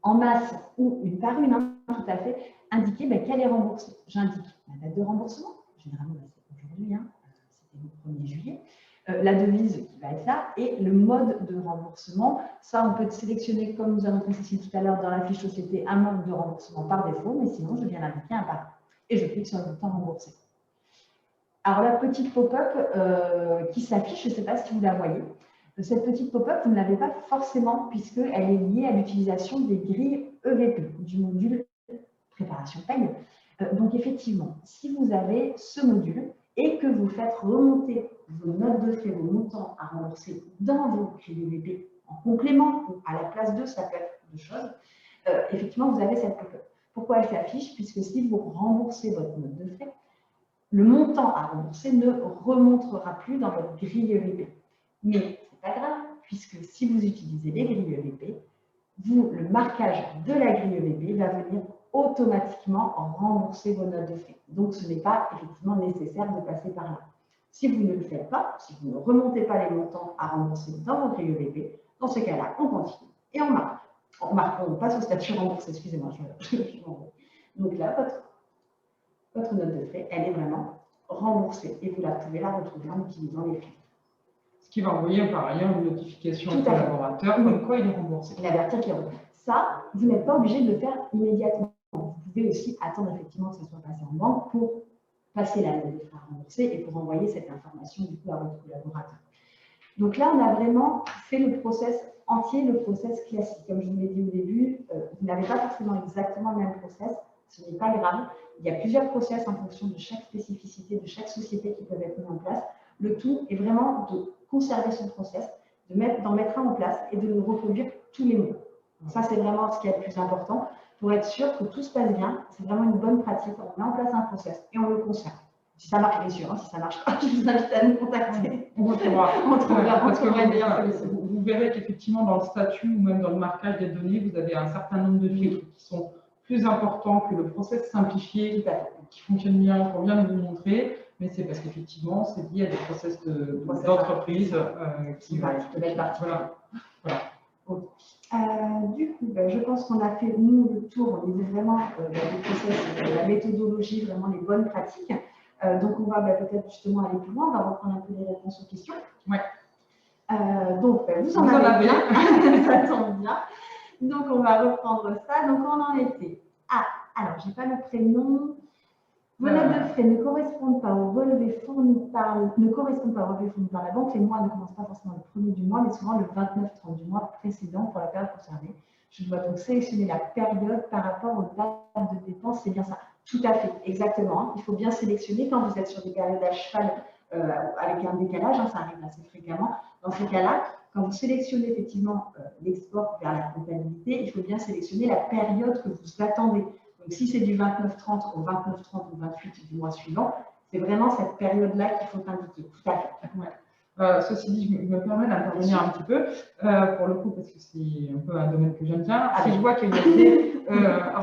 en masse ou une par une, hein, tout à fait, indiquer qu'elle est remboursée. J'indique la date de remboursement, généralement c'est aujourd'hui, hein, c'était le 1er juillet, la devise qui va être là et le mode de remboursement. Ça, on peut sélectionner, comme nous avons précisé tout à l'heure dans la fiche société, un mode de remboursement par défaut, mais sinon, je viens l'indiquer un par un. Et je clique sur le bouton rembourser. Alors, la petite pop-up qui s'affiche, je ne sais pas si vous la voyez. Cette petite pop-up, vous ne l'avez pas forcément puisqu'elle est liée à l'utilisation des grilles EVP, du module préparation paye. Donc, effectivement, si vous avez ce module et que vous faites remonter vos notes de frais, vos montants à rembourser dans vos grilles EVP en complément ou à la place de, ça peut être deux choses, effectivement, vous avez cette pop-up. Pourquoi elle s'affiche? Puisque si vous remboursez votre note de frais, le montant à rembourser ne remontera plus dans votre grille EVP. Mais ce n'est pas grave, puisque si vous utilisez les grilles EVP, le marquage de la grille EVP va venir automatiquement rembourser vos notes de frais. Donc, ce n'est pas effectivement nécessaire de passer par là. Si vous ne le faites pas, si vous ne remontez pas les montants à rembourser dans vos grilles EVP, dans ce cas-là, on continue et on marque. On passe au statut remboursé, excusez-moi. Donc là, votre note de frais, elle est vraiment remboursée et vous pouvez la retrouver en utilisant les filtres. Ce qui va envoyer par ailleurs une notification au collaborateur comme quoi il est remboursé. L'avertir qu'il est remboursé. Ça, vous n'êtes pas obligé de le faire immédiatement. Vous pouvez aussi attendre effectivement que ça soit passé en banque pour passer la note de frais à rembourser et pour envoyer cette information du coup à votre collaborateur. Donc là, on a vraiment fait le process entier, le process classique. Comme je vous l'ai dit au début, vous n'avez pas forcément exactement le même process. Ce n'est pas grave. Il y a plusieurs process en fonction de chaque spécificité, de chaque société qui peuvent être mis en place. Le tout est vraiment de conserver son process, d'en mettre un en place et de le reproduire tous les mois. Ça, c'est vraiment ce qui est le plus important pour être sûr que tout se passe bien. C'est vraiment une bonne pratique. On met en place un process et on le conserve. Si ça marche, bien sûr, hein, si ça ne marche pas, je vous invite à nous contacter. On retrouvera. Parce que vous verrez qu'effectivement, dans le statut ou même dans le marquage des données, vous avez un certain nombre de filtres qui sont plus importants que le process simplifié qui fonctionne bien, qu'on vient de vous montrer. Mais c'est parce qu'effectivement, c'est lié à des process d'entreprise qui peuvent partie. Voilà. Du coup, je pense qu'on a fait, nous, le tour au niveau vraiment des process, la méthodologie, vraiment les bonnes pratiques. Donc, on va peut-être justement aller plus loin, on va reprendre un peu les réponses aux questions. Ouais. Donc, vous en avez bien, ça tombe bien. Donc, on va reprendre ça. Donc, on en était. Alors, je n'ai pas le prénom. Vos notes de frais ne correspondent pas au relevé fourni par la banque. Les mois ne commencent pas forcément le 1er du mois, mais souvent le 29-30 du mois précédent pour la période concernée. Je dois donc sélectionner la période par rapport aux dates de dépenses. C'est bien ça. Tout à fait, exactement. Il faut bien sélectionner quand vous êtes sur des périodes à cheval avec un décalage, ça arrive assez fréquemment. Dans ces cas-là, quand vous sélectionnez effectivement l'export vers la comptabilité, il faut bien sélectionner la période que vous attendez. Donc, si c'est du 29-30 au 29-30 ou 28 du mois suivant, c'est vraiment cette période-là qu'il faut indiquer. Tout à fait. Ouais. Ceci dit, je me permets d'intervenir un petit peu, pour le coup, parce que c'est un peu un domaine que j'aime bien. Si je vois qu'il y a des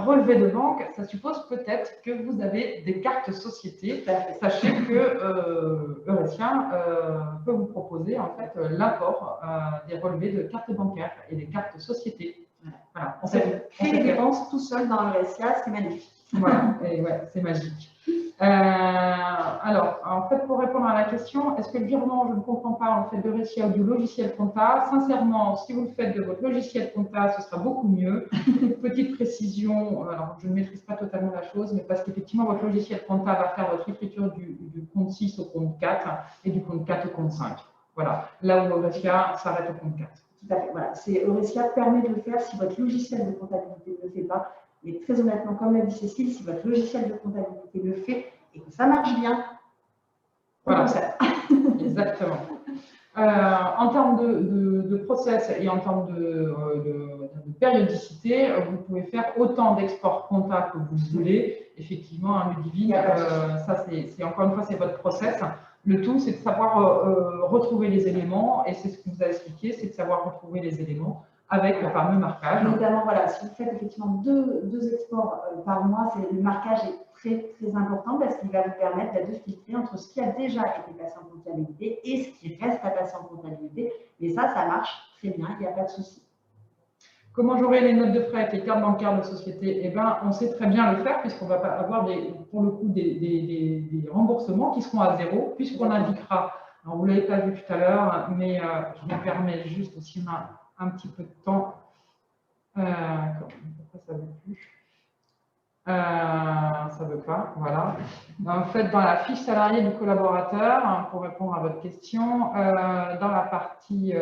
relevés de banque, ça suppose peut-être que vous avez des cartes sociétés. Sachez que Eurecia peut vous proposer en fait l'apport des relevés de cartes bancaires et des cartes sociétés. Voilà. On fait les dépenses tout seul dans Eurecia, c'est magnifique. Voilà, et ouais, c'est magique. Alors, en fait, pour répondre à la question, est-ce que le virement, je ne comprends pas, en fait, de Eurecia ou du logiciel compta? Sincèrement, si vous le faites de votre logiciel compta, ce sera beaucoup mieux. Petite précision, alors je ne maîtrise pas totalement la chose, mais parce qu'effectivement, votre logiciel compta va faire votre écriture du compte 6 au compte 4 et du compte 4 au compte 5. Voilà, là où Eurecia s'arrête au compte 4. Tout à fait, voilà. Eurecia permet de le faire si votre logiciel de comptabilité ne le fait pas. Mais très honnêtement, comme l'a dit Cécile, si votre logiciel de comptabilité le fait et que ça marche bien, voilà. Exactement. En termes de process et en termes de périodicité, vous pouvez faire autant d'exports comptables que vous voulez. Effectivement, un Ludivine, ça c'est encore une fois, c'est votre process. Le tout, c'est de savoir retrouver les éléments, et c'est ce que vous a expliqué, c'est de savoir retrouver les éléments avec le fameux marquage. Notamment, voilà, si vous faites effectivement deux exports par mois, le marquage est très, très important parce qu'il va vous permettre de filtrer entre ce qui a déjà été passé en comptabilité et ce qui reste à passer en comptabilité. Et ça marche très bien, il n'y a pas de souci. Comment j'aurai les notes de frais avec les cartes bancaires de société? Eh bien, on sait très bien le faire puisqu'on va avoir pour le coup des remboursements qui seront à zéro, puisqu'on indiquera, alors vous ne l'avez pas vu tout à l'heure, mais je me permets juste, si on a un petit peu de temps, pourquoi ça ne veut plus? Ça ne veut pas, voilà. En fait, dans la fiche salariée du collaborateur, pour répondre à votre question, dans la partie,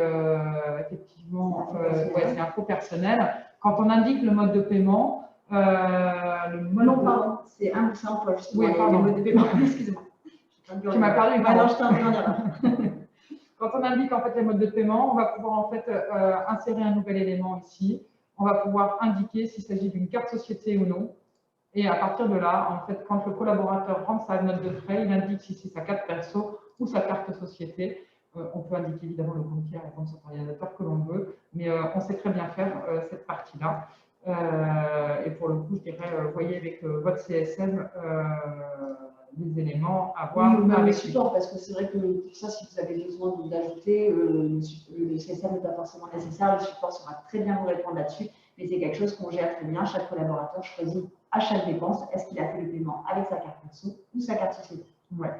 effectivement, c'est info personnel, quand on indique le mode de paiement, pardon, c'est emploi, justement. Oui, pardon. Le mode de paiement, excusez-moi. Tu m'as perdu. Non, je t'ai en erreur. Quand on indique en fait les modes de paiement, on va pouvoir en fait insérer un nouvel élément ici. On va pouvoir indiquer s'il s'agit d'une carte société ou non. Et à partir de là, en fait, quand le collaborateur rentre sa note de frais, il indique si c'est sa carte perso ou sa carte société. On peut indiquer évidemment le compte tiers et compte centralisateur que l'on veut, mais on sait très bien faire cette partie-là. Et pour le coup, je dirais, voyez avec votre CSM les éléments à voir. Oui, même le support, parce que c'est vrai que pour ça, si vous avez besoin d'ajouter, le CSM n'est pas forcément nécessaire, le support saura très bien vous répondre là-dessus, mais c'est quelque chose qu'on gère très bien. Chaque collaborateur choisit à chaque dépense, est-ce qu'il a fait le paiement avec sa carte perso ou sa carte société. Ouais.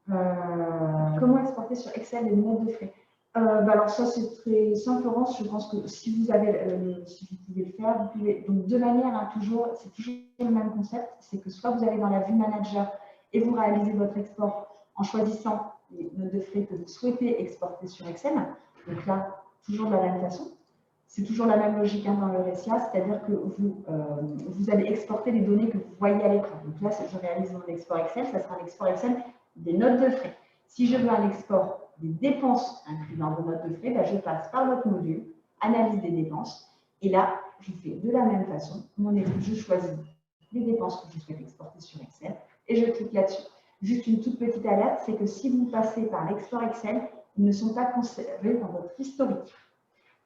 Comment exporter sur Excel les notes de frais? Alors ça, c'est très simple, Florence. Je pense que si vous pouvez le faire, vous pouvez. Donc de manière, hein, c'est toujours le même concept, c'est que soit vous allez dans la vue manager et vous réalisez votre export en choisissant les notes de frais que vous souhaitez exporter sur Excel. Donc là, toujours de la même façon. C'est toujours la même logique hein, dans Eurecia, c'est-à-dire que vous allez exporter les données que vous voyez à l'écran. Donc là, je réalise mon export Excel, ça sera un export Excel des notes de frais. Si je veux un export des dépenses incluses dans vos notes de frais, ben, je passe par votre module, analyse des dépenses, et là, je fais de la même façon, je choisis les dépenses que je souhaite exporter sur Excel, et je clique là-dessus. Juste une toute petite alerte, c'est que si vous passez par l'export Excel, ils ne sont pas conservés dans votre historique.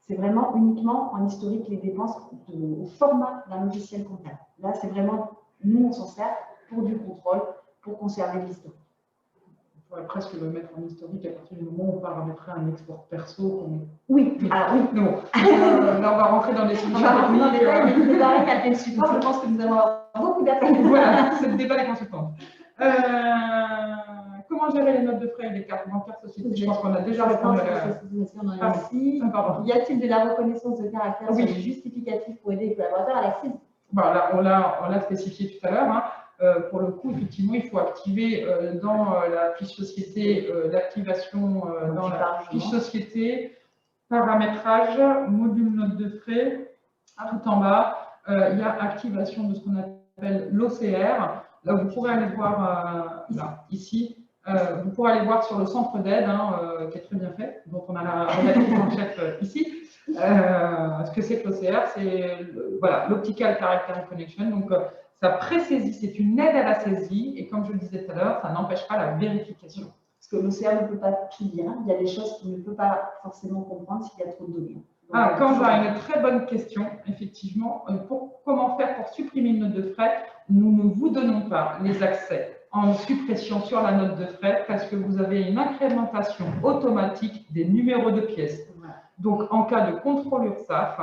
C'est vraiment uniquement en historique les dépenses au format d'un logiciel comptable. Là, c'est vraiment, nous, on s'en sert pour du contrôle, pour conserver l'historique. On pourrait presque le mettre en historique à partir du moment où on paramétrait un export perso. Oui, alors oui. Non. Là, on va rentrer dans les solutions. On va rentrer dans les détails, mais c'est pareil qu'à le support, je pense que nous allons avoir beaucoup d'appels. Voilà, c'est le débat des consultants. Comment gérer les notes de frais et les cartes bancaires société? Je pense qu'on a déjà répondu à la question. Y a-t-il de la reconnaissance de caractère sur les justificatifs pour aider les collaborateurs, Alexis? Voilà, on l'a spécifié tout à l'heure. Hein. Pour le coup, effectivement, il faut activer dans la fiche société l'activation dans la fiche société, paramétrage, module note de frais, tout en bas, il y a activation de ce qu'on appelle l'OCR. Là, vous pourrez aller voir là, ici. Vous pourrez aller voir sur le centre d'aide, hein, qui est très bien fait, dont on a la rédactrice en chef ici. Ce que c'est que l'OCR, c'est voilà, l'Optical Character Recognition. Donc, ça pré-saisit, c'est une aide à la saisie, et comme je le disais tout à l'heure, ça n'empêche pas la vérification. Parce que l'OCA ne peut pas tout dire. Il y a des choses qu'il ne peut pas forcément comprendre s'il y a trop de données. Quand j'ai une très bonne question, effectivement. Comment faire pour supprimer une note de frais? Nous ne vous donnons pas les accès en suppression sur la note de frais parce que vous avez une incrémentation automatique des numéros de pièces. Voilà. Donc, en cas de contrôle URSSAF,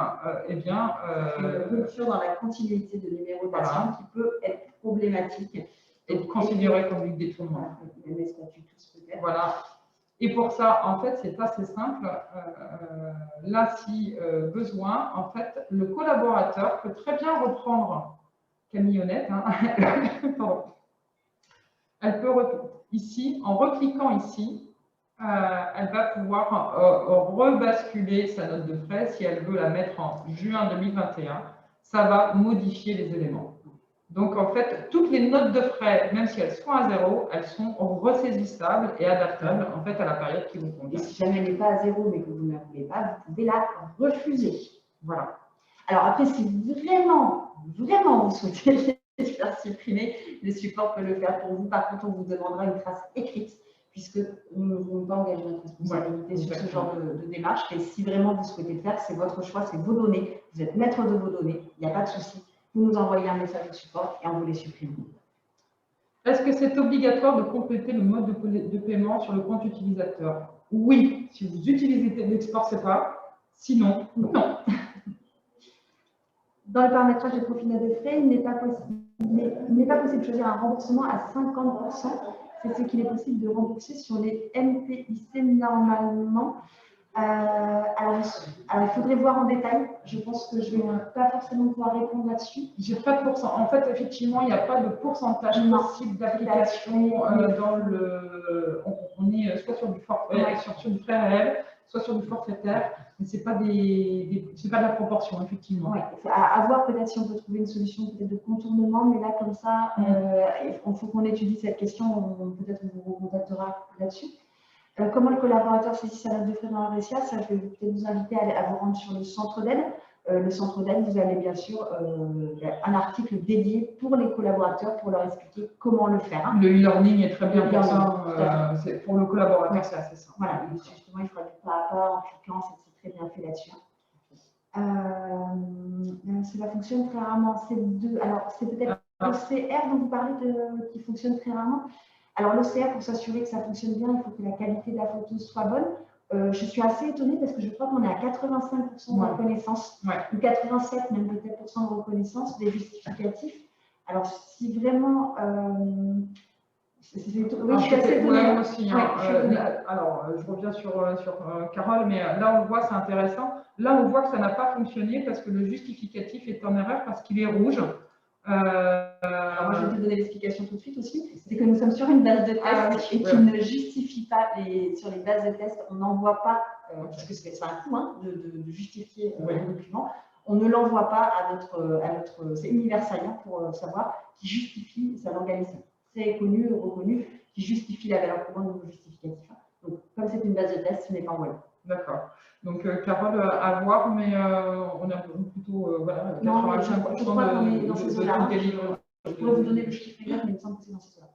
eh bien… une rupture dans la continuité de numérotation qui peut être problématique. Et considérée comme du détournement. Même les statuts tous peut-être. Voilà. Et pour ça, en fait, c'est assez simple. Là, si besoin, en fait, le collaborateur peut très bien reprendre Camille Honnête. Pardon. Elle peut, ici, en recliquant ici, elle va pouvoir rebasculer sa note de frais. Si elle veut la mettre en juin 2021, ça va modifier les éléments. Donc, en fait, toutes les notes de frais, même si elles sont à 0, elles sont ressaisissables et adaptables en fait, à la période qui vous convient. Et si jamais elle n'est pas à 0, mais que vous ne la voulez pas, vous pouvez la refuser. Voilà. Alors après, si vraiment vous souhaitez les faire supprimer, le support peut le faire pour vous. Par contre, on vous demandera une trace écrite, puisque nous ne voulons pas engager notre responsabilité sur ce genre de démarche. Et si vraiment vous souhaitez le faire, c'est votre choix, c'est vos données. Vous êtes maître de vos données, il n'y a pas de souci. Vous nous envoyez un message de support et on vous les supprime. Est-ce que c'est obligatoire de compléter le mode de paiement sur le compte utilisateur? Oui, si vous utilisez l'export SEPA. Sinon, non. Dans le paramétrage des profils net de frais, il n'est pas possible de choisir un remboursement à 50%. C'est ce qu'il est possible de rembourser sur les MPIC normalement. Alors, il faudrait voir en détail. Je pense que je ne vais pas forcément pouvoir répondre là-dessus. J'ai pas de pourcent. En fait, effectivement, il n'y a pas de pourcentage possible d'application dans le. On est soit sur du forfait, sur du frais réel, soit sur du forfaitaire, mais c'est pas c'est pas de la proportion, effectivement. Oui, à voir peut-être si on peut trouver une solution peut-être de contournement, mais là comme ça, il faut qu'on étudie cette question. Peut-être on vous recontactera là-dessus. Comment le collaborateur saisit sa note de frais dans la RSIA, ça, je vais peut-être vous inviter à vous rendre sur le centre d'aide. Le centre d'aide, vous avez bien sûr un article dédié pour les collaborateurs pour leur expliquer comment le faire. Le e-learning est très bien pour ça. Pour le collaborateur, c'est assez simple. Voilà, justement, il fera du pas à pas en cliquant, c'est très bien fait là-dessus. Cela fonctionne très rarement. Alors, c'est peut-être l'OCR dont vous parlez qui fonctionne très rarement. Alors, l'OCR, pour s'assurer que ça fonctionne bien, il faut que la qualité de la photo soit bonne. Je suis assez étonnée parce que je crois qu'on est à 85% de reconnaissance, ou 87 même peut-être % de reconnaissance des justificatifs. Alors, si vraiment… oui, je suis assez étonnée. Aussi, alors, je reviens sur Carole, mais là, on voit, c'est intéressant. Là, on voit que ça n'a pas fonctionné parce que le justificatif est en erreur parce qu'il est rouge. Alors moi, je vais te donner l'explication tout de suite aussi. C'est que nous sommes sur une base de test et qui ne justifie pas sur les bases de test. On n'envoie pas, parce que c'est un coût de justifier un document. On ne l'envoie pas à notre c'est Universalien pour savoir qui justifie sa organisme. C'est connu, reconnu, qui justifie la valeur courante de nos justificatifs. Donc, comme c'est une base de test, ce n'est pas envoyé. D'accord. Donc, Carole, à voir, mais on a plutôt 85% de délivre. Je pourrais vous donner le chiffre exact, mais il me semble que c'est dans ce sens-là.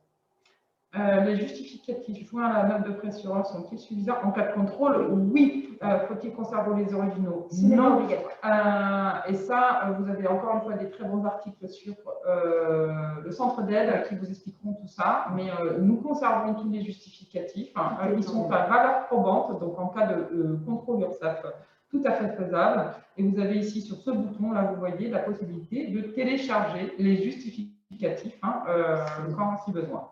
Les justificatifs joints à la note de frais sur œuvre sont-ils suffisants en cas de contrôle? Oui. Faut-il conserver les originaux? Ce n'est pas obligatoire. Et ça, vous avez encore une fois des très bons articles sur le centre d'aide qui vous expliqueront tout ça. Mais nous conservons tous les justificatifs. Ils sont à valeur probante, donc en cas de contrôle URSSAF, tout à fait faisable. Et vous avez ici sur ce bouton, là, vous voyez la possibilité de télécharger les justificatifs quand si besoin.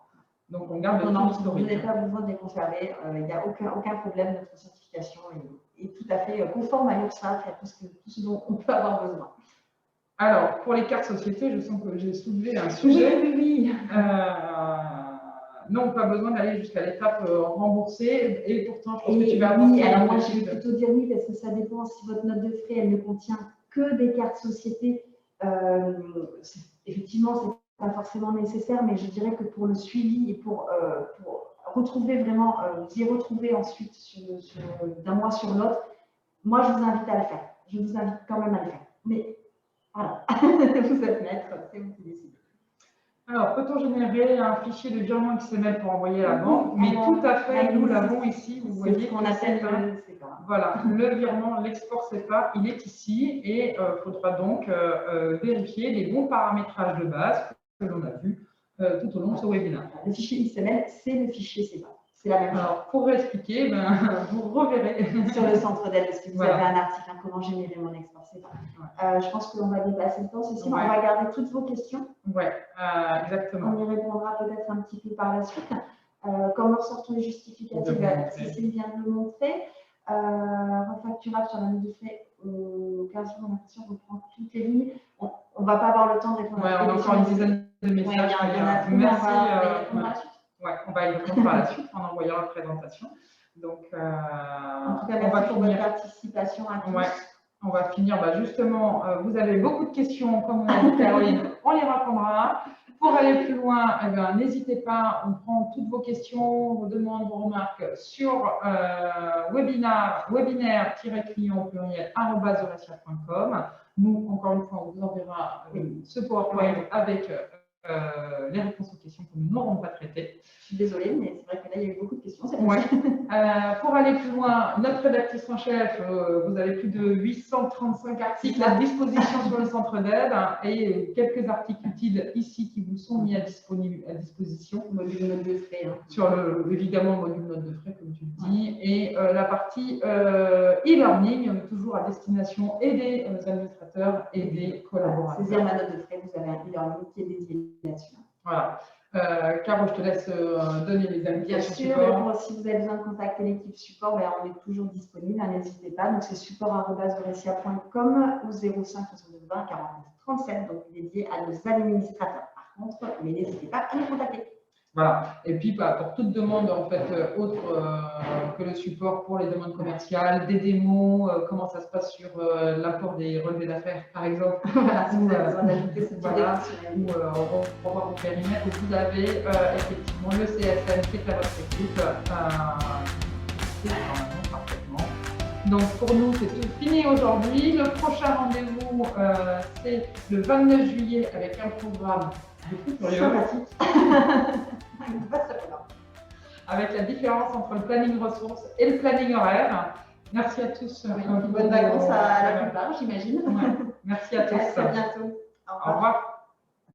Donc, on garde vous n'avez pas besoin de les conserver. Il n'y a aucun problème. Notre certification est tout à fait conforme à l'URSSAF et à tout ce dont on peut avoir besoin. Alors, pour les cartes sociétés, je sens que j'ai soulevé un sujet. Oui. Non, pas besoin d'aller jusqu'à l'étape remboursée. Et pourtant, je pense que tu vas avancer. Oui, alors moi, je vais plutôt dire oui, parce que ça dépend si votre note de frais, elle ne contient que des cartes sociétés. Effectivement, c'est pas forcément nécessaire, mais je dirais que pour le suivi et pour retrouver vraiment, vous y retrouver ensuite d'un mois sur l'autre, moi je vous invite à le faire. Je vous invite quand même à le faire. Mais voilà, vous êtes maître, c'est vous qui décidez. Alors, peut-on générer un fichier de virement XML pour envoyer à la banque? Mais Alors, tout à fait, nous là, l'avons ici, vous c'est voyez. ce qu'on appelle le SEPA. Voilà, le virement, l'export SEPA, il est ici et il faudra donc vérifier les bons paramétrages de base que l'on a vus tout au long de ce webinaire. Le fichier XML, c'est le fichier SEPA. C'est la même chose. Alors, pour expliquer, vous reverrez. Sur le centre d'aide, si vous Voilà. avez un article, hein, comment générer mon export SEPA. Je pense qu'on va dépasser le temps, Cécile. Ouais. On va garder toutes vos questions. Oui, exactement. On y répondra peut-être un petit peu par la suite. Comment sortons les justificatifs? Cécile vient de le montrer. Refacturable sur la note de frais au 15 jours, on a l'impression qu'on reprend toutes les lignes. On ne va pas avoir le temps de répondre à toutes les questions. On a encore une dizaine de messages. Merci. On va y répondre par la suite en envoyant la présentation. Donc, en tout cas, merci pour votre participation à tous. Ouais. On va finir, justement, vous avez beaucoup de questions, comme on a dit Caroline, on les répondra. Pour aller plus loin, n'hésitez pas, on prend toutes vos questions, vos demandes, vos remarques sur webinaire-client au pluriel @zoracia.com. Nous, encore une fois, on vous enverra ce PowerPoint avec les réponses aux questions que nous n'aurons pas traitées. Je suis désolée, mais c'est vrai que là, il y a eu beaucoup de questions. Ouais. Pour aller plus loin, notre rédactrice en chef, vous avez plus de 835 articles à disposition sur le centre d'aide et quelques articles utiles ici qui vous sont mis à disposition. Module note de frais. Hein. Sur évidemment le module note de frais, comme tu le dis, et la partie e-learning, toujours à destination et des administrateurs et des collaborateurs. Saisir ma note de frais, vous avez un e-learning qui est dédié là-dessus. Voilà. Caro, je te laisse donner les invitations. Bien sûr, si vous avez besoin de contacter l'équipe support, on est toujours disponible, n'hésitez pas. Donc c'est support@zoracia.com ou 05 62 20 49 37, donc dédié à nos administrateurs. Par contre, mais n'hésitez pas à nous contacter. Voilà. Et puis, pour toute demande en fait autre que le support pour les demandes commerciales, des démos, comment ça se passe sur l'apport des relevés d'affaires, par exemple. Voilà, si vous avez besoin d'ajouter ce type ou revoir vos périmètres, vous avez effectivement le CSM qui est à votre écoute. Parfaitement. Donc, pour nous, c'est tout fini aujourd'hui. Le prochain rendez-vous, c'est le 29 juillet avec un programme sympathique. Avec la différence entre le planning ressources et le planning horaire. Merci à tous. Bonnes vacances à la plupart, j'imagine. Ouais. Merci à tous. À très bientôt. Au revoir.